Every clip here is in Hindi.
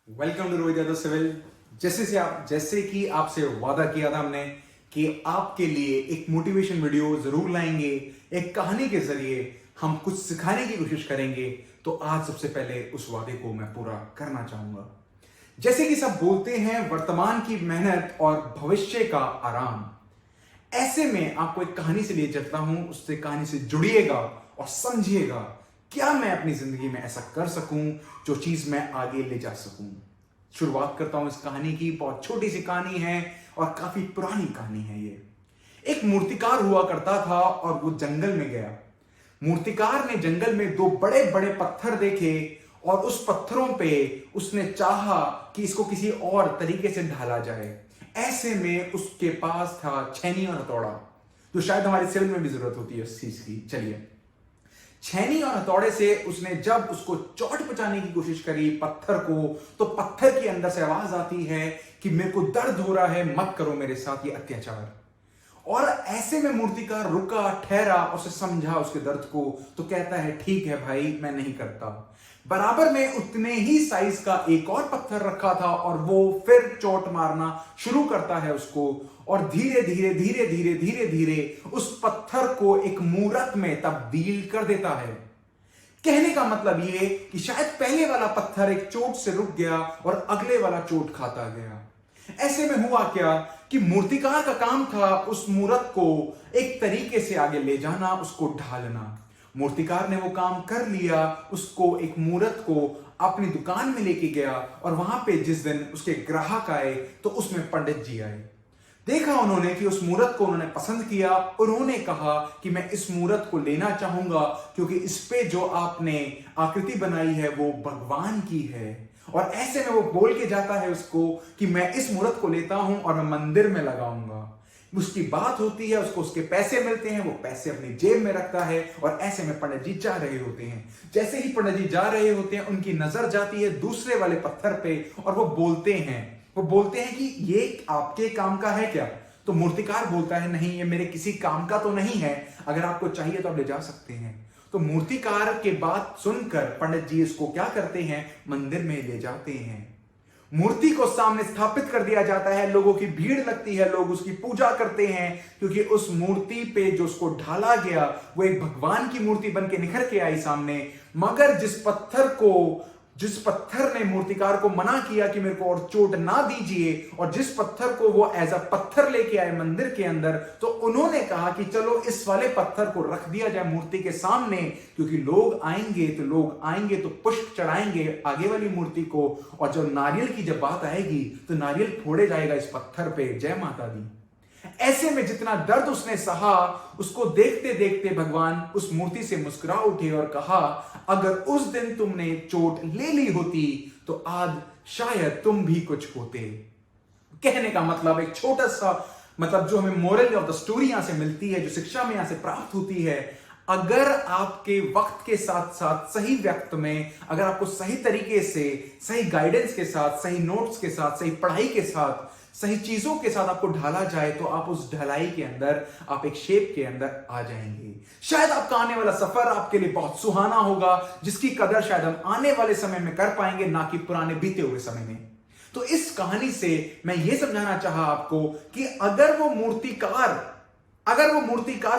Welcome to Rohit Yadav civil. जैसे कि आपसे वादा किया था हमने कि आपके लिए एक मोटिवेशन वीडियो जरूर लाएंगे। एक कहानी के जरिए हम कुछ सिखाने की कोशिश करेंगे। तो आज सबसे पहले उस वादे को मैं पूरा करना चाहूंगा। जैसे कि सब बोलते हैं, वर्तमान की मेहनत और भविष्य का आराम। ऐसे में आपको एक कहानी से लिए चलता हूं, उससे कहानी से जुड़िएगा और समझिएगा क्या मैं अपनी जिंदगी में ऐसा कर सकूं जो चीज मैं आगे ले जा सकूं। शुरुआत करता हूं इस कहानी की। बहुत छोटी सी कहानी है और काफी पुरानी कहानी है। ये एक मूर्तिकार हुआ करता था और वो जंगल में गया। मूर्तिकार ने जंगल में दो बड़े बड़े पत्थर देखे और उस पत्थरों पे उसने चाहा कि इसको किसी और तरीके से ढाला जाए। ऐसे में उसके पास था छेनी और हथौड़ा, जो शायद हमारे सिविल में भी जरूरत होती है उस चीज की। चलिए, छेनी और हथौड़े से उसने जब उसको चोट पहुंचाने की कोशिश करी पत्थर को, तो पत्थर के अंदर से आवाज आती है कि मेरे को दर्द हो रहा है, मत करो मेरे साथ ये अत्याचार। और ऐसे में मूर्तिकार रुका, ठहरा, उसे समझा उसके दर्द को, तो कहता है ठीक है भाई, मैं नहीं करता। बराबर में उतने ही साइज का एक और पत्थर रखा था और वो फिर चोट मारना शुरू करता है उसको। और धीरे धीरे धीरे धीरे धीरे धीरे उस पत्थर को एक मूरत में तब्दील कर देता है। कहने का मतलब ये कि शायद पहले वाला पत्थर एक चोट से रुक गया और अगले वाला चोट खाता गया। ऐसे में हुआ क्या कि मूर्तिकार का काम था उस मूरत को एक तरीके से आगे ले जाना, उसको ढालना। मूर्तिकार ने वो काम कर लिया, उसको एक मूरत को अपनी दुकान में लेके गया और वहां पे जिस दिन उसके ग्राहक आए तो उसमें पंडित जी आए। देखा उन्होंने कि उस मूरत को उन्होंने पसंद किया। उन्होंने कहा कि मैं इस मूरत को लेना चाहूंगा क्योंकि इस पे जो आपने आकृति बनाई है वो भगवान की है। और ऐसे में वो बोल के जाता है उसको कि मैं इस मूरत को लेता हूं और मैं मंदिर में लगाऊंगा। उसकी बात होती है, उसको उसके पैसे मिलते हैं, वो पैसे अपनी जेब में रखता है। और ऐसे में पंडित जी जा रहे होते हैं। जैसे ही पंडित जी जा रहे होते हैं, उनकी नजर जाती है दूसरे वाले पत्थर पे और वो बोलते हैं कि ये आपके काम का है क्या? तो मूर्तिकार बोलता है नहीं, ये मेरे किसी काम का तो नहीं है, अगर आपको चाहिए तो आप ले जा सकते हैं। तो मूर्तिकार के बात सुनकर पंडित जी इसको क्या करते हैं, मंदिर में ले जाते हैं। मूर्ति को सामने स्थापित कर दिया जाता है, लोगों की भीड़ लगती है, लोग उसकी पूजा करते हैं क्योंकि उस मूर्ति पे जो उसको ढाला गया वो एक भगवान की मूर्ति बन के निखर के आई सामने। मगर जिस पत्थर ने मूर्तिकार को मना किया कि मेरे को और चोट ना दीजिए, और जिस पत्थर को वो एज अ पत्थर लेके आए मंदिर के अंदर, तो उन्होंने कहा कि चलो इस वाले पत्थर को रख दिया जाए मूर्ति के सामने, क्योंकि लोग आएंगे तो पुष्प चढ़ाएंगे आगे वाली मूर्ति को, और जब नारियल की जब बात आएगी तो नारियल फोड़े जाएगा इस पत्थर पे। जय माता दी। ऐसे में जितना दर्द उसने सहा, उसको देखते देखते भगवान उस मूर्ति से मुस्कुरा उठे और कहा, अगर उस दिन तुमने चोट ले ली होती तो आज शायद तुम भी कुछ होते। कहने का मतलब एक छोटा सा जो हमें मोरल ऑफ द स्टोरी यहां से मिलती है, जो शिक्षा में यहां से प्राप्त होती है, अगर आपके वक्त के साथ साथ सही वक्त में, अगर आपको सही तरीके से, सही गाइडेंस के साथ, सही नोट्स के साथ, सही पढ़ाई के साथ, सही चीजों के साथ आपको ढाला जाए, तो आप उस ढलाई के अंदर, आप एक शेप के अंदर आ जाएंगे। शायद आपका आने वाला सफर आपके लिए बहुत सुहाना होगा, जिसकी कदर शायद हम आने वाले समय में कर पाएंगे, ना कि पुराने बीते हुए समय में। तो इस कहानी से मैं यह समझाना चाहा आपको कि अगर वो मूर्तिकार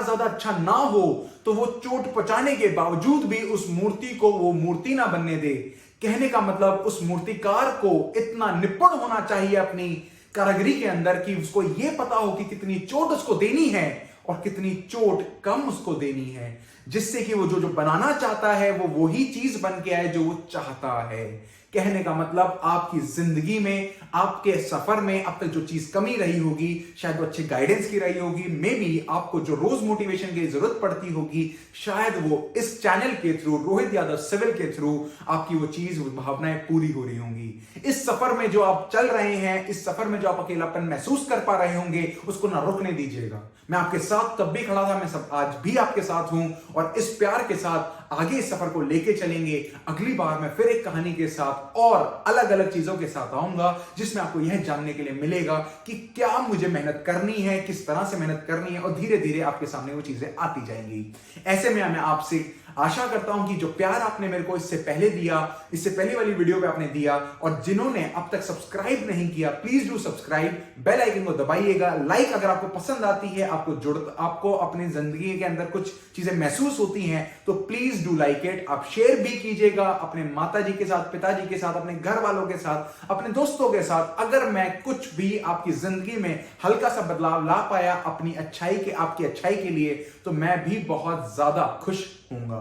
ज्यादा अच्छा ना हो तो वो चोट पहुंचाने के बावजूद भी उस मूर्ति को वो मूर्ति ना बनने दे। कहने का मतलब उस मूर्तिकार को इतना निपुण होना चाहिए अपनी कारीगरी के अंदर कि उसको यह पता हो कि कितनी चोट उसको देनी है और कितनी चोट कम उसको देनी है, जिससे कि वो जो बनाना चाहता है वो वही चीज बन के आए जो वो चाहता है। कहने का मतलब आपकी जिंदगी में, आपके सफर में अब तक जो चीज कमी रही होगी, शायद वो अच्छे गाइडेंस की रही होगी, मे बी आपको जो रोज मोटिवेशन की जरूरत पड़ती होगी, शायद वो इस चैनल के थ्रू, रोहित यादव सिविल के थ्रू आपकी वो चीज, वो भावनाएं पूरी हो रही होंगी। इस सफर में जो आप चल रहे हैं, इस सफर में जो आप अकेलापन महसूस कर पा रहे होंगे, उसको ना रुकने दीजिएगा। मैं आपके साथ तब भी खड़ा था, मैं आज भी आपके साथ हूं, और इस प्यार के साथ आगे इस सफर को लेके चलेंगे। अगली बार मैं फिर एक कहानी के साथ और अलग अलग चीजों के साथ आऊंगा, जिसमें आपको यह जानने के लिए मिलेगा कि क्या मुझे मेहनत करनी है, किस तरह से मेहनत करनी है, और धीरे धीरे आपके सामने वो चीजें आती जाएंगी। ऐसे में मैं आपसे आशा करता हूं कि जो प्यार आपने मेरे को इससे पहले दिया, इससे पहले वाली वीडियो पे आपने दिया, और जिन्होंने अब तक सब्सक्राइब नहीं किया, please do subscribe, bell icon को दबाइएगा। लाइक अगर आपको पसंद आती है, आपको अपनी जिंदगी के अंदर कुछ चीजें महसूस होती हैं, तो प्लीज डू लाइक इट। आप शेयर भी कीजिएगा अपने माता जी के साथ, पिताजी के साथ, अपने घर वालों के साथ, अपने दोस्तों के साथ। अगर मैं कुछ भी आपकी जिंदगी में हल्का सा बदलाव ला पाया अपनी अच्छाई के, आपकी अच्छाई के लिए, तो मैं भी बहुत ज्यादा खुश हूंगा।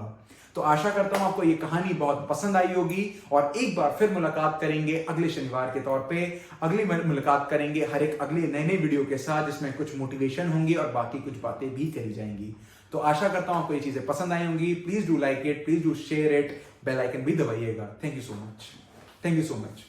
तो आशा करता हूं आपको ये कहानी बहुत पसंद आई होगी, और एक बार फिर मुलाकात करेंगे अगले शनिवार के तौर पे। अगली मुलाकात करेंगे हर एक अगले नए वीडियो के साथ, जिसमें कुछ मोटिवेशन होंगी और बाकी कुछ बातें भी करी जाएंगी। तो आशा करता हूं आपको ये चीजें पसंद आई होंगी। Please do like it, please do share it, bell icon भी दबाइएगा। Thank you so much, thank you so much.